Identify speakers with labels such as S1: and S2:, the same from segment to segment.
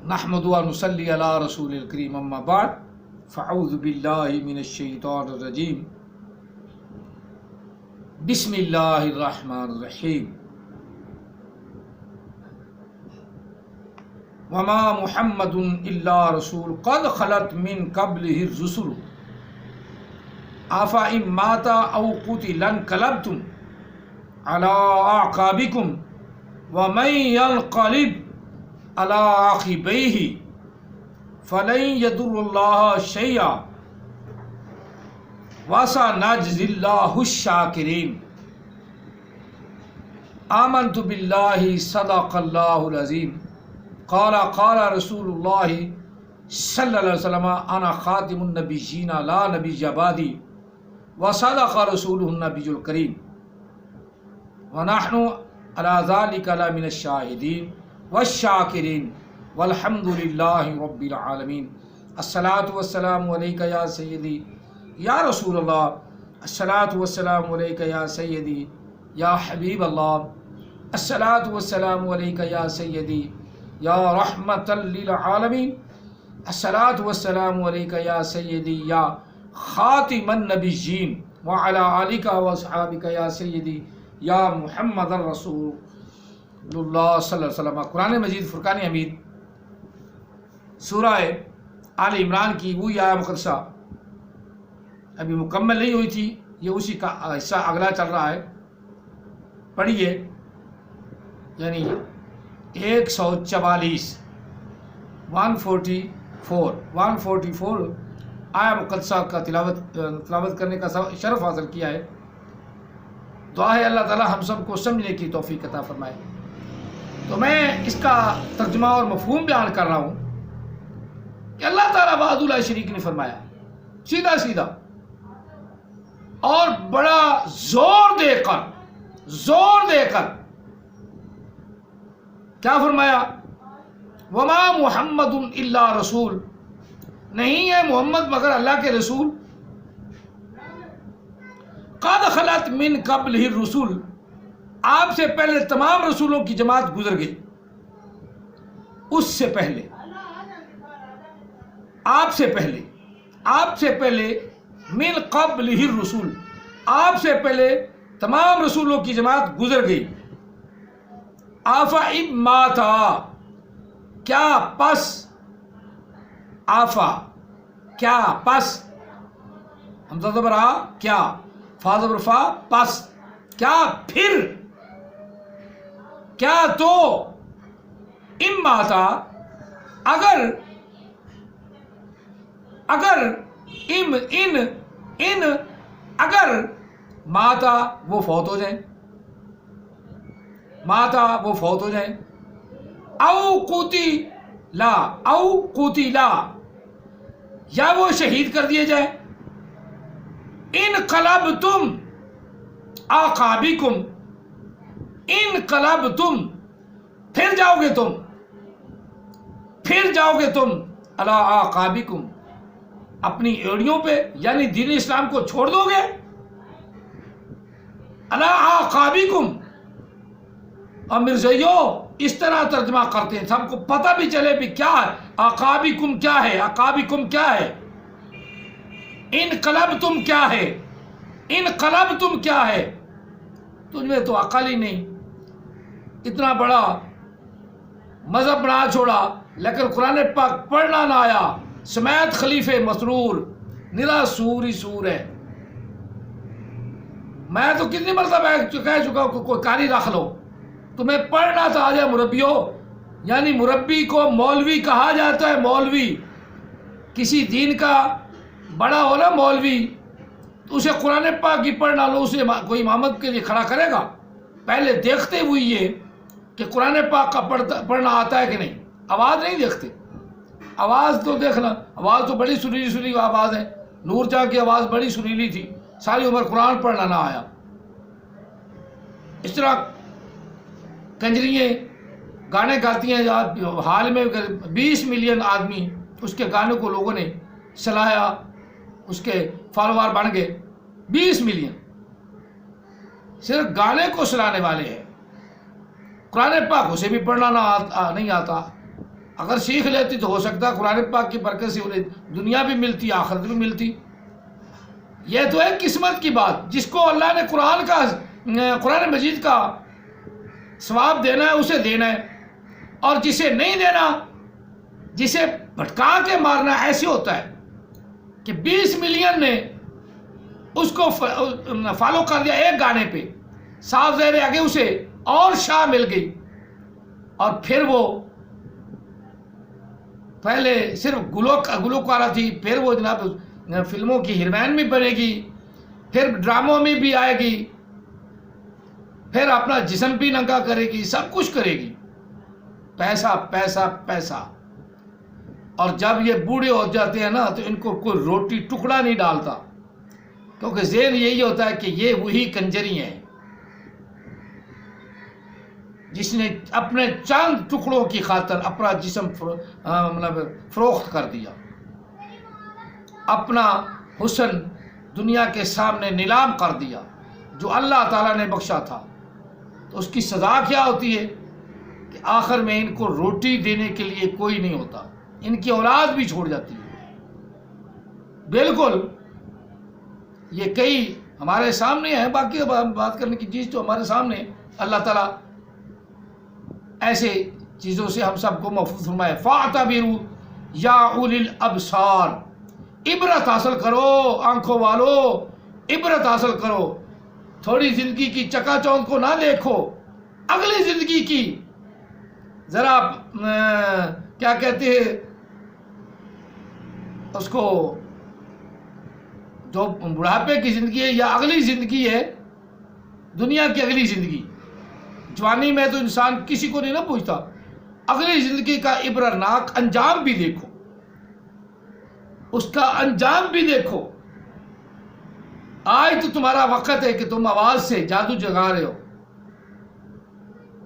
S1: نحمد و نصلی علی رسول الکریم اما بعد فاعوذ باللہ من الشیطان الرجیم بسم اللہ الرحمن الرحیم وما محمد الا رسول قد خلت من قبلہ الرسل افإن مات او قتل انقلبتم على اعقابکم ومن ينقلب على عقبيه فلن يضر الله شيئا وسنجزي الله الشاكرين آمنت بالله صدق الله العظيم قال رسول الله صلى الله عليه وسلم أنا خاتم النبيين لا نبي بعدي وصدق رسوله النبي الكريم ونحن على ذلك لمن الشاهدين والشاکرین والحمد للہ رب العالمین الصلاۃ والسلام علیک یا سیدی یا رسول اللہ الصلاۃ والسلام علیک یا سیدی یا حبیب اللہ الصلاۃ والسلام علیک یا سیدی یا رحمۃ للعالمین الصلاۃ والسلام علیک یا سیدی یا خاتم النبیین وعلی آلک واصحابک یا سیدی یا محمد الرسول اللہ صلی اللہ علیہ وسلم۔ قرآن مجید فرقان حمید سورہ آل عمران کی وہی آیہ مقدسہ ابھی مکمل نہیں ہوئی تھی، یہ اسی کا حصہ اگلا چل رہا ہے، پڑھیے، یعنی 144 144 آیہ مقدسہ کا تلاوت کرنے کا شرف حاصل کیا ہے۔ دعا ہے اللہ تعالی ہم سب کو سمجھنے کی توفیق عطا فرمائے۔ تو میں اس کا ترجمہ اور مفہوم بیان کر رہا ہوں کہ اللہ تعالیٰ وحدہ لا شریک نے فرمایا سیدھا سیدھا اور بڑا زور دے کر کیا فرمایا؟ وما محمد الا رسول، نہیں ہے محمد مگر اللہ کے رسول، قد خلت من قبلہ الرسل، آپ سے پہلے تمام رسولوں کی جماعت گزر گئی، اس سے پہلے آپ سے پہلے من قبلہ الرسل، آپ سے پہلے تمام رسولوں کی جماعت گزر گئی۔ افإن مات، کیا پس، آفا کیا پس، حمزہ زبر آ کیا، فا زبر فا پس، کیا پھر، کیا تو، ان ماتا اگر ماتا وہ فوت ہو جائیں، او قتلا یا وہ شہید کر دیے جائیں، انقلبتم عقابکم، انقلبتم پھر جاؤ گے تم علی اعقابکم اپنی ایڑیوں پہ، یعنی دین اسلام کو چھوڑ دو گے، علی اعقابکم۔ اور مرزائیوں اس طرح ترجمہ کرتے ہیں سب کو پتہ بھی چلے بھی کیا ہے اعقابکم، کیا ہے اعقابکم، کیا ہے انقلبتم، کیا ہے انقلبتم، کیا ہے؟ تجھ میں تو عقل ہی نہیں، اتنا بڑا مذہب بنا چھوڑا لیکن قرآن پاک پڑھنا نہ آیا، سمیت خلیفہ مسرور، نرا سور ہی سور ہے۔ میں تو کتنی مرتبہ کہہ چکا ہوں کوئی قاری رکھ لو، تمہیں پڑھنا تھا آجا مربیوں، یعنی مربی کو مولوی کہا جاتا ہے، مولوی کسی دین کا بڑا ہو نا مولوی تو اسے قرآن پاک کی پڑھنا لو، اسے کوئی امامت کے لیے کھڑا کرے گا؟ پہلے دیکھتے ہوئی یہ کہ قرآن پاک کا پڑھنا آتا ہے کہ نہیں، آواز نہیں دیکھتے، آواز تو دیکھنا، آواز تو بڑی سریلی آواز ہے، نور جہاں کی آواز بڑی سریلی تھی، ساری عمر قرآن پڑھنا نہ آیا۔ اس طرح کنجریاں گانے گاتی ہیں، حال میں 20 ملین آدمی اس کے گانے کو لوگوں نے سلایا، اس کے فالوور بن گئے 20 ملین، صرف گانے کو سلانے والے ہیں، قرآن پاک اسے بھی پڑھنا نہیں آتا، اگر سیکھ لیتی تو ہو سکتا ہے قرآن پاک کی برکت سے انہیں دنیا بھی ملتی آخرت بھی ملتی. یہ تو ہے قسمت کی بات. جس کو اللہ نے قرآن مجید کا ثواب دینا ہے اسے دینا ہے، اور جسے نہیں دینا، جسے بھٹکا کے مارنا، ایسے ہوتا ہے کہ 20 ملین نے اس کو فالو کر دیا ایک گانے پہ، صاف ظاہر آگے اسے اور شاہ مل گئی، اور پھر وہ پہلے صرف گلوکارہ تھی، پھر وہ جناب فلموں کی ہیروئن بھی بنے گی، پھر ڈراموں میں بھی آئے گی، پھر اپنا جسم بھی ننگا کرے گی، سب کچھ کرے گی. پیسہ پیسہ پیسہ. اور جب یہ بوڑھے ہو جاتے ہیں نا تو ان کو کوئی روٹی ٹکڑا نہیں ڈالتا، کیونکہ ذہن یہی ہوتا ہے کہ یہ وہی کنجری ہیں جس نے اپنے چند ٹکڑوں کی خاطر اپنا جسم فروخت کر دیا، اپنا حسن دنیا کے سامنے نیلام کر دیا جو اللہ تعالیٰ نے بخشا تھا. تو اس کی سزا کیا ہوتی ہے کہ آخر میں ان کو روٹی دینے کے لیے کوئی نہیں ہوتا، ان کی اولاد بھی چھوڑ جاتی ہے. بالکل یہ کئی ہمارے سامنے ہیں، باقی بات کرنے کی چیز تو ہمارے سامنے. اللہ تعالیٰ ایسے چیزوں سے ہم سب کو محفوظ فرمائے. فَاعْتَبِرُوا یا اُولِي الْأَبْصَارِ. عبرت حاصل کرو آنکھوں والو، عبرت حاصل کرو. تھوڑی زندگی کی چکا چوند کو نہ دیکھو، اگلی زندگی کی ذرا کیا کہتے ہیں اس کو، جو بڑھاپے کی زندگی ہے یا اگلی زندگی ہے، دنیا کی اگلی زندگی. جوانی میں تو انسان کسی کو نہیں نہ پوچھتا، اگلی زندگی کا عبرتناک انجام بھی دیکھو، اس کا انجام بھی دیکھو. آج تو تمہارا وقت ہے کہ تم آواز سے جادو جگا رہے ہو،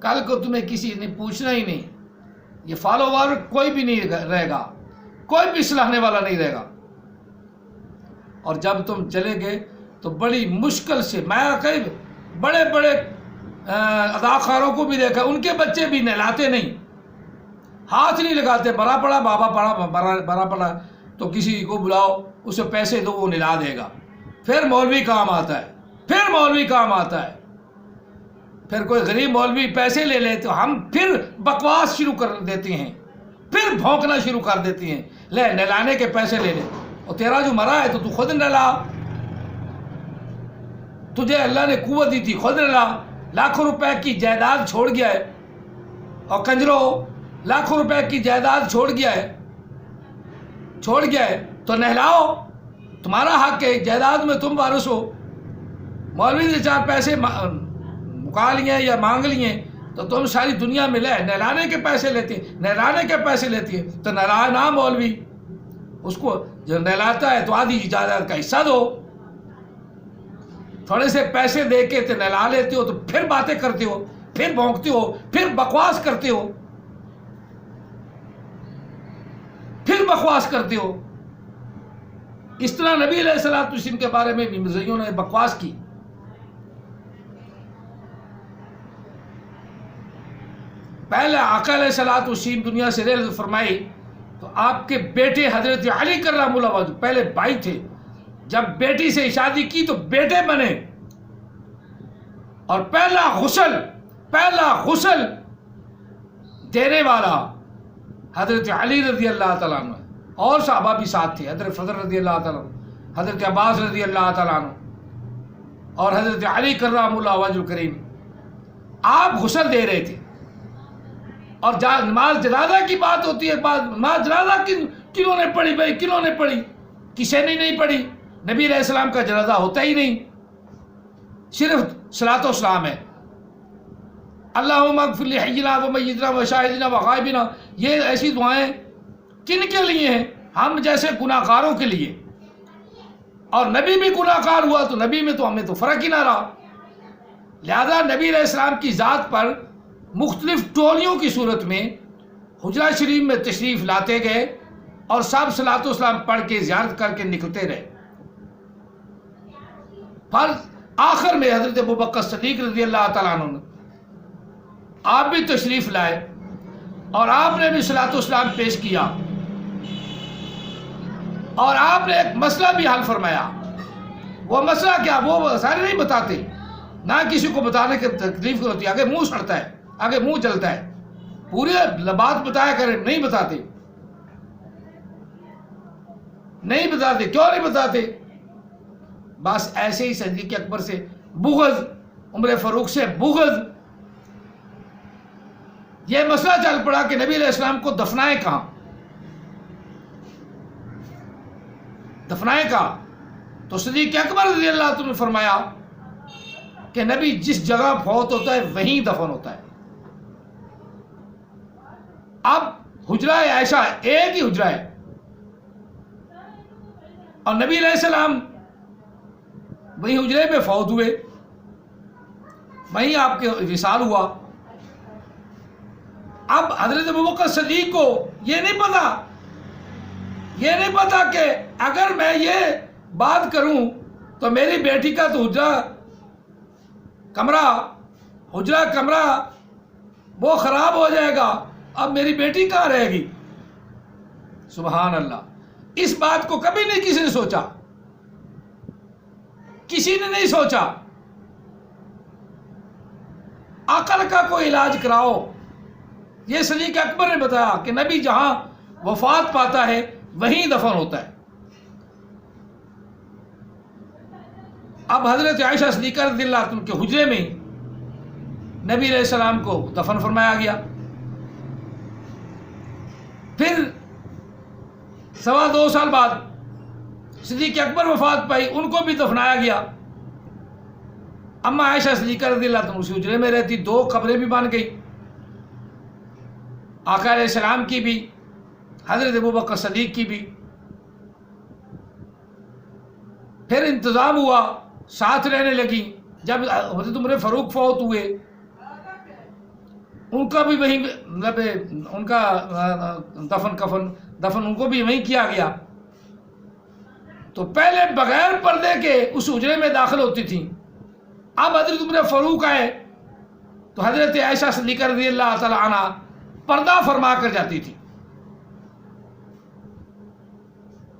S1: کل کو تمہیں کسی نے پوچھنا ہی نہیں. یہ فالوور کوئی بھی نہیں رہے گا، کوئی بھی سلانے والا نہیں رہے گا. اور جب تم چلے گئے تو بڑی مشکل سے، میں کئی بڑے بڑے اداکاروں کو بھی دیکھا، ان کے بچے بھی نہلاتے نہیں، ہاتھ نہیں لگاتے. بڑا پڑا بابا بڑا پڑا تو کسی کو بلاؤ، اسے پیسے دو، وہ نہلا دے گا. پھر مولوی کام آتا ہے، پھر مولوی کام آتا ہے. پھر کوئی غریب مولوی پیسے لے لے تو ہم پھر بکواس شروع کر دیتے ہیں، پھر بھونکنا شروع کر دیتے ہیں. لے نہلانے کے پیسے لے لے، اور تیرا جو مرا ہے تو خود نہلا، تجھے اللہ نے قوت دی تھی، خود نہلا. لاکھوں روپے کی جائیداد چھوڑ گیا ہے، اور کنجرو لاکھوں روپے کی جائیداد چھوڑ گیا ہے تو نہلاؤ. تمہارا حق ہے، جائیداد میں تم وارث ہو. مولوی نے 4 پیسے مکا لیے یا مانگ لیے تو تم ساری دنیا میں نہلانے کے پیسے لیتی ہے تو نہلا نہ مولوی. اس کو جو نہلاتا ہے تو آدھی جائیداد کا حصہ دو. تھوڑے سے پیسے دے کے تو نہلا لیتے ہو، تو پھر باتیں کرتے ہو، پھر بھونکتے ہو، پھر بکواس کرتے ہو، پھر بکواس کرتے ہو. اس طرح نبی علیہ الصلوۃ والسلام کے بارے میں بھی مزیوں نے بکواس کی. پہلے آقا علیہ الصلوۃ والسلام دنیا سے رحلت فرمائی تو آپ کے بیٹے حضرت علی کرم اللہ وجہ پہلے بھائی تھے. جب بیٹی سے شادی کی تو بیٹے بنے، اور پہلا غسل دینے والا حضرت علی رضی اللہ تعالیٰ عنہ، اور صحابہ بھی ساتھ تھے، حضرت فضل رضی اللہ تعالیٰ عنہ، حضرت عباس رضی اللہ تعالیٰ عنہ، اور حضرت علی کرم اللہ وجہ الکریم. آپ غسل دے رہے تھے. اور نماز جنازہ کی بات ہوتی ہے، نماز جنازہ کنہوں نے پڑھی بھائی، کنہوں نے پڑھی؟ کسی نے نہیں پڑھی. نبی علیہ السلام کا جنازہ ہوتا ہی نہیں، صرف صلاۃ و سلام ہے. اللہم اغفر لحینا و میتنا و شاہدنا و غائبنا، یہ ایسی دعائیں کن کے لیے ہیں؟ ہم جیسے گناہ گاروں کے لیے. اور نبی بھی گناہ گار ہوا تو نبی میں تو ہمیں تو فرق ہی نہ رہا. لہذا نبی علیہ السلام کی ذات پر مختلف ٹولیوں کی صورت میں حجرہ شریف میں تشریف لاتے گئے، اور سب صلاۃ و سلام پڑھ کے زیارت کر کے نکلتے رہے. پھر آخر میں حضرت ابوبکر صدیق رضی اللہ تعالیٰ عنہ آپ بھی تشریف لائے. اور آپ نے بھی صلاۃ والسلام پیش کیا، اور آپ نے ایک مسئلہ بھی حل فرمایا۔ وہ مسئلہ کیا؟ وہ سارے نہیں بتاتے، نہ کسی کو بتانے کی تکلیف ہوتی ہے، آگے منہ سڑتا ہے، آگے منہ جلتا ہے، پوری بات بتایا کرے، نہیں بتاتے، نہیں بتاتے۔ کیوں نہیں بتاتے؟ بس ایسے ہی صدیق اکبر سے بغض، عمر فاروق سے بغض۔ یہ مسئلہ چل پڑا کہ نبی علیہ السلام کو دفنائیں کہاں، دفنائیں کہاں؟ تو صدیق اکبر رضی اللہ عنہ نے فرمایا کہ نبی جس جگہ فوت ہوتا ہے وہیں دفن ہوتا ہے۔ اب حجرہ عائشہ ایک ہی حجرہ ہے، اور نبی علیہ السلام وہی حجرے میں فوت ہوئے، وہیں آپ کے وصال ہوا۔ اب حضرت ابوبکر صدیق کو یہ نہیں پتا کہ اگر میں یہ بات کروں تو میری بیٹی کا تو حجرہ کمرہ وہ خراب ہو جائے گا، اب میری بیٹی کہاں رہے گی؟ سبحان اللہ۔ اس بات کو کبھی نہیں کسی نے سوچا، کسی نے نہیں سوچا۔ عقل کا کوئی علاج کراؤ، یہ صدیق اکبر نے بتایا کہ نبی جہاں وفات پاتا ہے وہیں دفن ہوتا ہے۔ اب حضرت عائشہ صدیقہ رضی اللہ عنہ کے حجرے میں نبی علیہ السلام کو دفن فرمایا گیا۔ پھر 2.25 سال بعد صدیق اکبر وفات پائی، ان کو بھی دفنایا گیا۔ اما عائشہ صدیقہ رضی اللہ عنہ اسی حجرے میں رہتی، 2 قبریں بھی بن گئی، آقا علیہ السلام کی بھی، حضرت ابوبکر صدیق کی بھی۔ پھر انتظام ہوا، ساتھ رہنے لگی۔ جب حضرت عمر فاروق فوت ہوئے، ان کا بھی وہیں، ان کا دفن ان کو بھی وہیں کیا گیا۔ تو پہلے بغیر پردے کے اس حجرے میں داخل ہوتی تھیں، اب حضرت عمر فاروق آئے تو حضرت عائشہ صدیقہ رضی اللہ تعالی عنہ پردہ فرما کر جاتی تھی،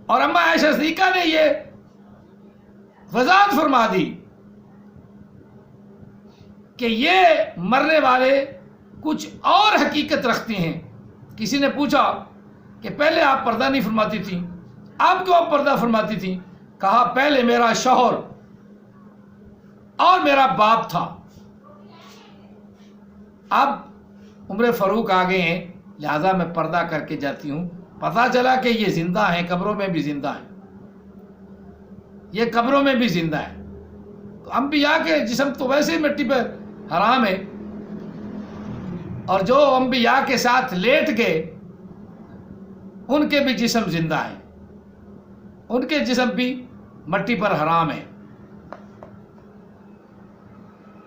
S1: اور اما عائشہ صدیقہ نے یہ وضاحت فرما دی کہ یہ مرنے والے کچھ اور حقیقت رکھتے ہیں۔ کسی نے پوچھا کہ پہلے آپ پردہ نہیں فرماتی تھیں، آپ کیوں پردہ فرماتی تھیں؟ کہا پہلے میرا شوہر اور میرا باپ تھا، اب عمر فاروق آ گئے ہیں، لہذا میں پردہ کر کے جاتی ہوں۔ پتہ چلا کہ یہ زندہ ہیں، قبروں میں بھی زندہ ہیں، یہ قبروں میں بھی زندہ ہیں۔ تو انبیاء کے جسم تو ویسے ہی مٹی پر حرام ہے، اور جو انبیاء کے ساتھ لیٹ گئے ان کے بھی جسم زندہ ہیں، ان کے جسم بھی مٹی پر حرام ہے۔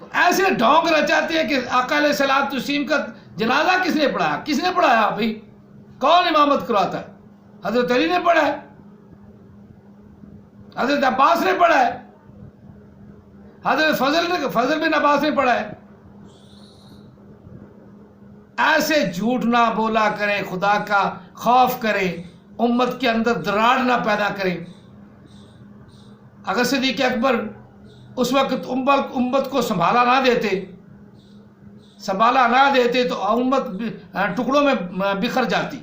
S1: تو ایسے ڈھونگ رچاتے ہیں کہ آقا علیہ السلام تسلیم کا جنازہ کس نے پڑھایا؟ کس نے پڑھایا بھائی؟ کون امامت کراتا ہے؟ حضرت علی نے پڑھا ہے، حضرت عباس نے پڑھا ہے، حضرت فضل بن عباس نے پڑھا ہے۔ ایسے جھوٹ نہ بولا کریں، خدا کا خوف کریں، امت کے اندر دراڑ نہ پیدا کریں۔ اگر صدیق اکبر اس وقت امت کو سنبھالا نہ دیتے تو امت ٹکڑوں میں بکھر جاتی،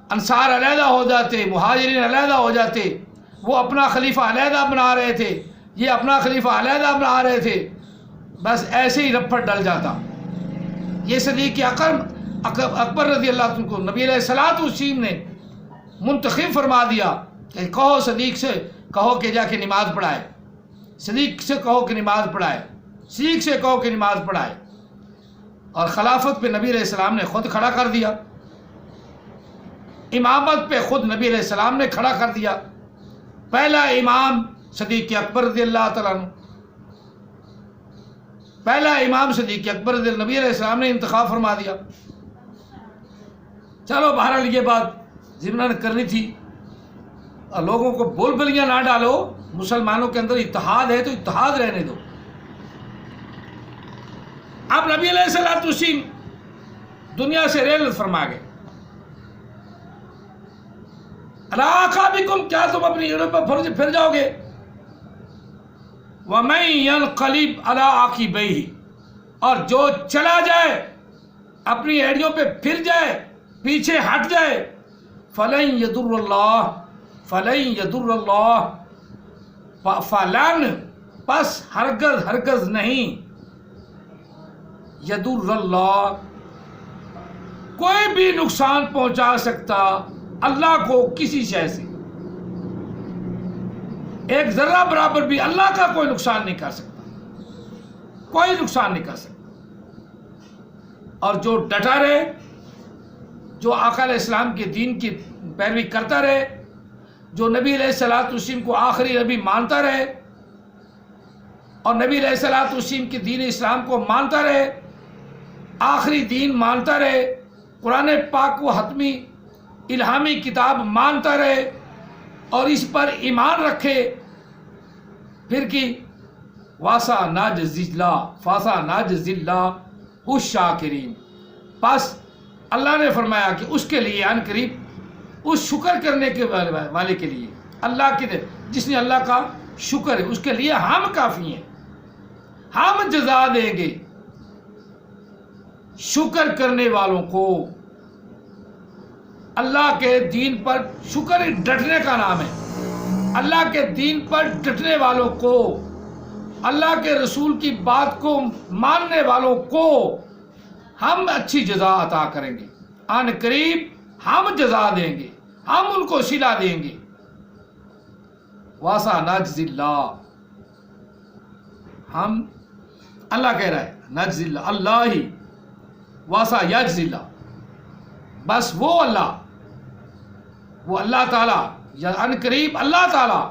S1: انصار علیحدہ ہو جاتے، مہاجرین علیحدہ ہو جاتے، وہ اپنا خلیفہ علیحدہ بنا رہے تھے، یہ اپنا خلیفہ علیحدہ بنا رہے تھے، بس ایسے ہی رپٹ ڈل جاتا۔ یہ صدیق اکبر رضی اللہ عنہ کو نبی علیہ السلام نے منتخب فرما دیا کہ کہو صدیق سے کہو کہ جا کے نماز پڑھائے، صدیق سے کہو کہ نماز پڑھائے، صدیق سے کہو کہ نماز پڑھائے۔ اور خلافت پہ نبی علیہ السلام نے خود کھڑا کر دیا، امامت پہ خود نبی علیہ السلام نے کھڑا کر دیا۔ پہلا امام صدیق اکبر رضی اللہ تعالیٰ عنہ، پہلا امام صدیق اکبر رضی اللہ، نبی علیہ السلام نے انتخاب فرما دیا۔ چلو بہرحال یہ بات ضمن کرنی تھی، اور لوگوں کو بول بلیاں نہ ڈالو، مسلمانوں کے اندر اتحاد ہے تو اتحاد رہنے دو۔ اب نبی علیہ الصلوۃ والسلام دنیا سے رحلت فرما گئے. الا عقابکم، کیا تم اپنی جڑوں پر پھر جاؤ گے؟ وَمَن يَنْقَلِبْ عَلَىٰ عَقِبَيْهِ، اور جو چلا جائے اپنی ایڑیوں پہ پھر جائے، پیچھے ہٹ جائے، فَلَن يَضُرَّ اللَّهَ، فَلَن پس ہرگز نہیں، يَضُرَّ اللَّهَ کوئی بھی نقصان پہنچا سکتا اللہ کو کسی شے سے. ایک ذرہ برابر بھی اللہ کا کوئی نقصان نہیں کر سکتا، کوئی نقصان نہیں کر سکتا. اور جو ڈٹا رہے، جو آقا علیہ السلام کے دین کی پیروی کرتا رہے، جو نبی علیہ الصلوۃ والسلام کو آخری نبی مانتا رہے اور نبی علیہ الصلوۃ والسلام کے دین اسلام کو مانتا رہے، آخری دین مانتا رہے، قرآن پاک کو حتمی الہامی کتاب مانتا رہے اور اس پر ایمان رکھے، پھر کی واسا ناجزی اللہ الشاکرین، بس اللہ نے فرمایا کہ اس کے لیے ان قریب اس شکر کرنے کے والے کے لیے، اللہ کے جس نے اللہ کا شکر ہے اس کے لیے ہم کافی ہیں، ہم جزا دیں گے شکر کرنے والوں کو. اللہ کے دین پر شکر ڈٹنے کا نام ہے. اللہ کے دین پر ڈٹنے والوں کو، اللہ کے رسول کی بات کو ماننے والوں کو ہم اچھی جزا عطا کریں گے. ان قریب ہم جزا دیں گے، ہم ان کو صلہ دیں گے. واسا نجزی اللہ، ہم اللہ کہہ رہا ہے نجزی اللہ ہی واسا یجزی اللہ، بس وہ اللہ تعالیٰ یا ان قریب اللہ تعالیٰ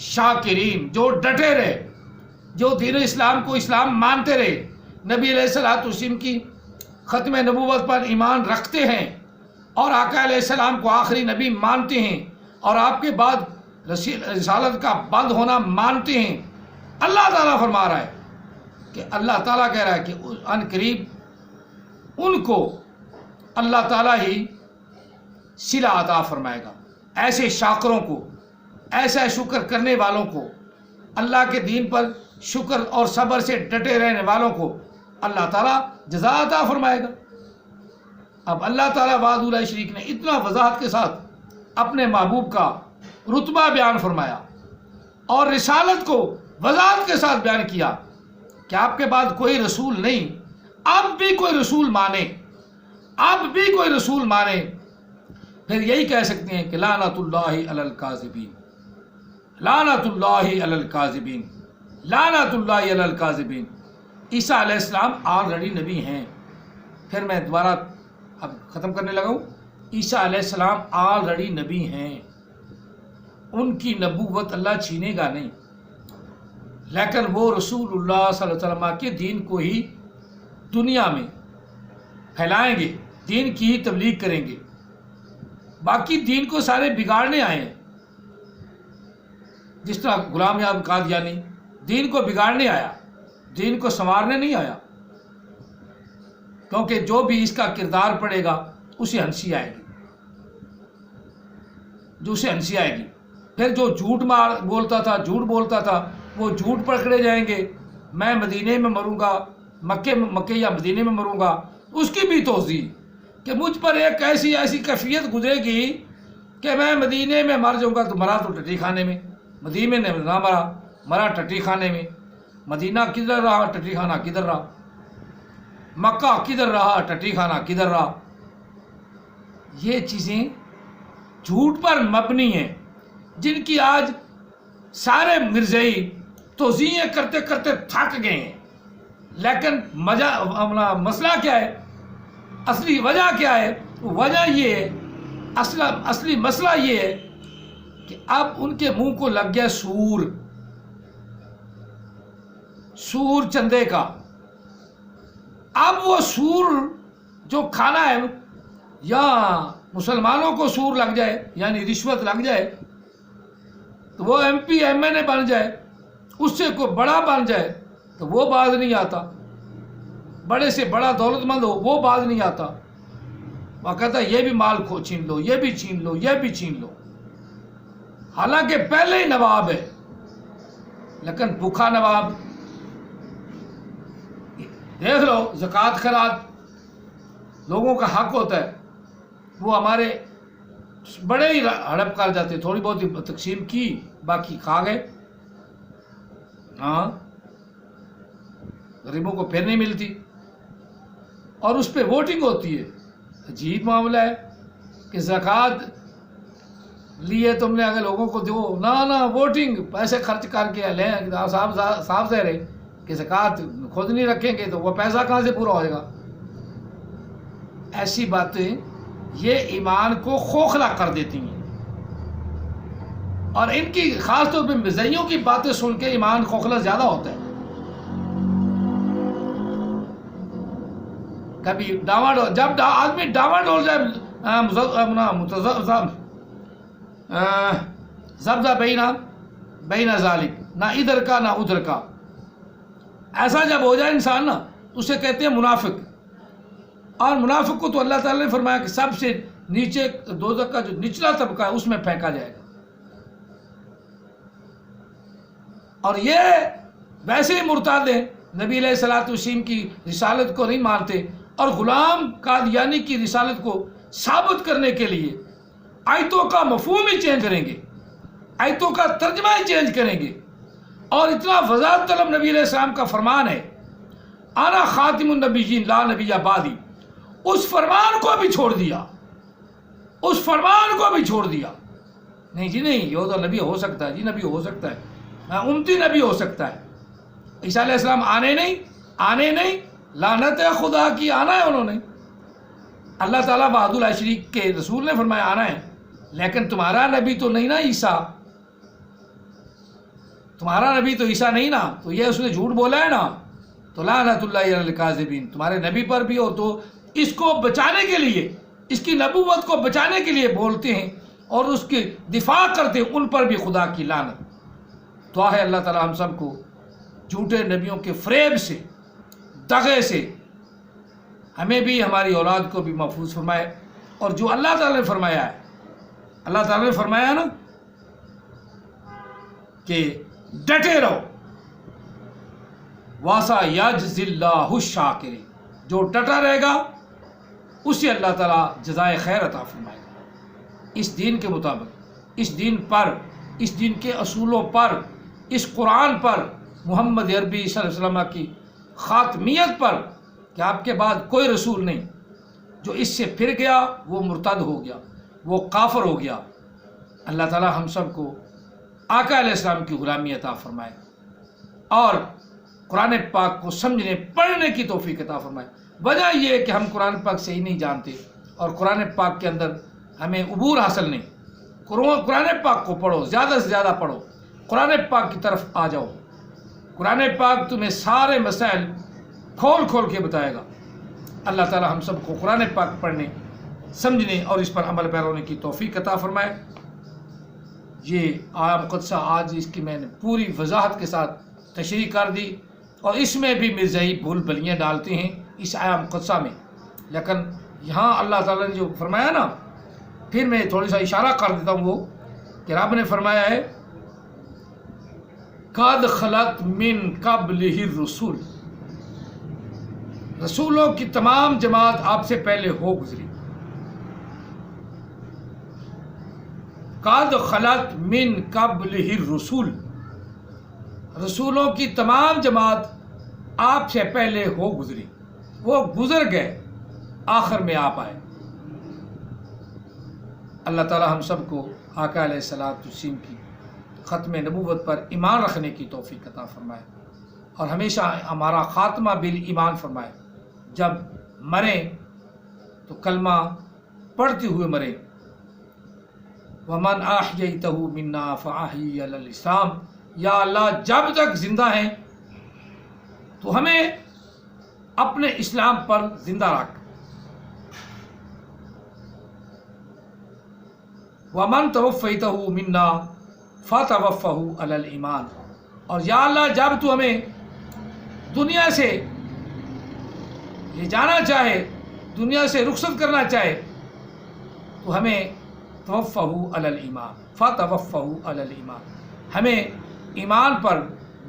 S1: شاکرین، جو ڈٹے رہے، جو دین اسلام کو اسلام مانتے رہے، نبی علیہ الصلوۃ والسلام کی ختم نبوت پر ایمان رکھتے ہیں اور آقا علیہ السلام کو آخری نبی مانتے ہیں اور آپ کے بعد رسالت کا بند ہونا مانتے ہیں. اللہ تعالیٰ فرما رہا ہے کہ اللہ تعالیٰ کہہ رہا ہے کہ ان قریب ان کو اللہ تعالیٰ ہی صلہ عطا فرمائے گا. ایسے شاکروں کو، ایسا شکر کرنے والوں کو، اللہ کے دین پر شکر اور صبر سے ڈٹے رہنے والوں کو اللہ تعالیٰ جزا عطا فرمائے گا. اب اللہ تعالیٰ وحدہ لا شریک نے اتنا وضاحت کے ساتھ اپنے محبوب کا رتبہ بیان فرمایا اور رسالت کو وضاحت کے ساتھ بیان کیا کہ آپ کے بعد کوئی رسول نہیں. اب بھی کوئی رسول مانے، اب بھی کوئی رسول مانے، پھر یہی کہہ سکتے ہیں کہ لعنت اللہ علی الکاذبین، لعنت اللہ علی الکاذبین، لعنت اللہ علی الکاذبین. عیسیٰ علیہ السلام آلریڈی نبی ہیں. پھر میں دوبارہ اب ختم کرنے لگا ہوں. عیسیٰ علیہ السلام آلریڈی نبی ہیں، ان کی نبوت اللہ چھینے گا نہیں، لیکن وہ رسول اللہ صلی اللہ علیہ وسلم کے دین کو ہی دنیا میں پھیلائیں گے، دین کی ہی تبلیغ کریں گے. باقی دین کو سارے بگاڑنے آئے ہیں، جس طرح غلام احمد قادیانی دین کو بگاڑنے آیا، دین کو سنوارنے نہیں آیا، کیونکہ جو بھی اس کا کردار پڑے گا اسے ہنسی آئے گی، جو اسے ہنسی آئے گی. پھر جو جھوٹ بولتا تھا وہ جھوٹ پکڑے جائیں گے. میں مدینے میں مروں گا، مکے یا مدینے میں مروں گا، اس کی بھی توضیح کہ مجھ پر ایک ایسی کیفیت گزرے گی کہ میں مدینے میں مر جاؤں گا تو مرا تو ٹٹی خانے میں، مدینے میں نہ مرا ٹٹی خانے میں. مدینہ کدھر رہا، ٹٹی خانہ کدھر رہا، مکہ کدھر رہا، ٹٹی خانہ کدھر رہا. یہ چیزیں جھوٹ پر مبنی ہیں، جن کی آج سارے مرزائی توضیحیں کرتے کرتے تھک گئے ہیں. لیکن مسئلہ کیا ہے، اصلی وجہ کیا ہے؟ وجہ یہ ہے، اصلی مسئلہ یہ ہے کہ اب ان کے منہ کو لگ گیا سور چندے کا. اب وہ سور جو کھانا ہے، یا مسلمانوں کو سور لگ جائے یعنی رشوت لگ جائے تو وہ ایم پی ایم این اے بن جائے، اس سے کوئی بڑا بن جائے تو وہ باز نہیں آتا. بڑے سے بڑا دولت مند ہو وہ باز نہیں آتا، وہ کہتا ہے یہ بھی مال کو چھین لو، یہ بھی چھین لو، یہ بھی چھین لو، حالانکہ پہلے ہی نواب ہے، لیکن بھوکھا نواب۔ دیکھ لو زکوٰۃ خیرات لوگوں کا حق ہوتا ہے، وہ ہمارے بڑے ہی ہڑپ کر جاتے، تھوڑی بہت ہی تقسیم کی باقی کھا گئے۔ ہاں غریبوں کو پھر نہیں ملتی، اور اس پہ ووٹنگ ہوتی ہے۔ عجیب معاملہ ہے کہ زکوٰۃ لیے تم نے اگر لوگوں کو دو، نہ ووٹنگ پیسے خرچ کر کے لیں، صاف ظاہر ہے کہ زکوٰۃ خود نہیں رکھیں گے تو وہ پیسہ کہاں سے پورا ہوئے گا۔ ایسی باتیں یہ ایمان کو کھوکھلا کر دیتی ہیں، اور ان کی خاص طور پہ مزیوں کی باتیں سن کے ایمان کھوکھلا زیادہ ہوتا ہے۔ کبھی ڈاواڈول، جب آدمی ڈاواڈول جائے زبزہ بینا ذالک، نہ ادھر کا نہ ادھر کا، ایسا جب ہو جائے انسان نا اسے کہتے ہیں منافق۔ اور منافق کو تو اللہ تعالیٰ نے فرمایا کہ سب سے نیچے دوزخ کا جو نچلا طبقہ ہے اس میں پھینکا جائے گا۔ اور یہ ویسے ہی مرتد ہیں، نبی علیہ الصلوۃ والسلام کی رسالت کو نہیں مانتے، اور غلام قادیانی کی رسالت کو ثابت کرنے کے لیے آیتوں کا مفہوم ہی چینج کریں گے، آیتوں کا ترجمہ ہی چینج کریں گے۔ اور اتنا وضاحت طلب نبی علیہ السلام کا فرمان ہے، انا خاتم النبیین لا نبی بعدی، اس فرمان کو بھی چھوڑ دیا، اس فرمان کو بھی چھوڑ دیا۔ نہیں جی نہیں، یہ تو نبی ہو سکتا ہے، جی نبی ہو سکتا ہے، امتی نبی ہو سکتا ہے۔ عیسیٰ علیہ السلام آنے نہیں، لعنت ہے خدا کی، آنا ہے انہوں نے۔ اللہ تعالیٰ وحدہ لا شریک کے رسول نے فرمایا آنا ہے، لیکن تمہارا نبی تو نہیں نا عیسیٰ، تمہارا نبی تو عیسیٰ نہیں نا، تو یہ اس نے جھوٹ بولا ہے نا، تو لعنت اللہ علی الکاذبین، تمہارے نبی پر بھی ہو، تو اس کو بچانے کے لیے، اس کی نبوت کو بچانے کے لیے بولتے ہیں اور اس کی دفاع کرتے ہیں، ان پر بھی خدا کی لعنت۔ دعا ہے اللہ تعالیٰ ہم سب کو جھوٹے نبیوں کے فریب سے، دغے سے ہمیں بھی ہماری اولاد کو بھی محفوظ فرمائے، اور جو اللہ تعالیٰ نے فرمایا ہے، اللہ تعالیٰ نے فرمایا نا کہ ڈٹے رہو، واسا یجزی اللہ الشاکرین، جو ڈٹا رہے گا اسے اللہ تعالیٰ جزائے خیر عطا فرمائے گا۔ اس دین کے مطابق، اس دین پر، اس دین کے اصولوں پر، اس قرآن پر، محمد عربی صلی اللہ علیہ وسلم کی خاتمیت پر، کہ آپ کے بعد کوئی رسول نہیں، جو اس سے پھر گیا وہ مرتد ہو گیا، وہ کافر ہو گیا۔ اللہ تعالیٰ ہم سب کو آقا علیہ السلام کی غلامی عطا فرمائے، اور قرآن پاک کو سمجھنے پڑھنے کی توفیق عطا فرمائے۔ وجہ یہ ہے کہ ہم قرآن پاک صحیح نہیں جانتے، اور قرآن پاک کے اندر ہمیں عبور حاصل نہیں۔ قرآن پاک کو پڑھو، زیادہ سے زیادہ پڑھو، قرآن پاک کی طرف آ جاؤ۔ قرآن پاک تمہیں سارے مسائل کھول کھول کے بتائے گا۔ اللہ تعالیٰ ہم سب کو قرآن پاک پڑھنے، سمجھنے اور اس پر عمل پیرا ہونے کی توفیق عطا فرمائے۔ یہ آیہ مقدسہ آج اس کی میں نے پوری وضاحت کے ساتھ تشریح کر دی، اور اس میں بھی مرزائی بھول بھلیاں ڈالتے ہیں اس آیہ مقدسہ میں، لیکن یہاں اللہ تعالیٰ نے جو فرمایا نا، پھر میں تھوڑی سا اشارہ کر دیتا ہوں، وہ کہ رب نے فرمایا ہے قد خلت من قبلہ الرسول، رسولوں کی تمام جماعت آپ سے پہلے ہو گزری۔ قد خلت من قبلہ الرسول، رسولوں کی تمام جماعت آپ سے پہلے ہو گزری، وہ گزر گئے، آخر میں آپ آئے۔ اللہ تعالی ہم سب کو آقا علیہ الصلوۃ والسلام کی ختم نبوت پر ایمان رکھنے کی توفیق عطا فرمائے، اور ہمیشہ ہمارا خاتمہ بالایمان فرمائے۔ جب مریں تو کلمہ پڑھتے ہوئے مریں۔ وَمَنْ أَحْيَيْتَهُ مِنَّا فَأَحْيِي عَلَى الْإِسْلَامِ، یا اللہ جب تک زندہ ہیں تو ہمیں اپنے اسلام پر زندہ رکھ۔ وَمَنْ تَوَفَّيْتَهُ مِنَّا فَتَوَفَّهُ عَلَى الْإِيمَانِ، اور یا اللہ جب تو ہمیں دنیا سے لے جانا چاہے، دنیا سے رخصت کرنا چاہے، تو ہمیں توفہو علی الایمان فتوفہو علی الایمان، ہمیں ایمان پر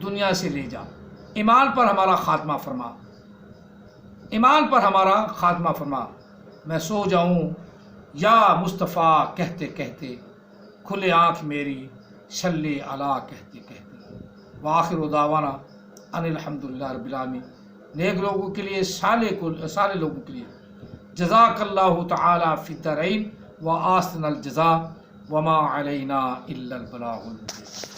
S1: دنیا سے لے جا، ایمان پر ہمارا خاتمہ فرما، ایمان پر ہمارا خاتمہ فرما۔ میں سو جاؤں یا مصطفیٰ کہتے کہتے، کھلے آنکھ میری صلی علی کہتے کہتے۔ وآخر دعوانا ان الحمدللہ رب العالمین۔ نیک لوگوں کے لیے، صالح لوگوں کے لیے جزاک اللہ تعالی فی الدارین و آحسن الجزاء وما علینا الا البلاغ المبین۔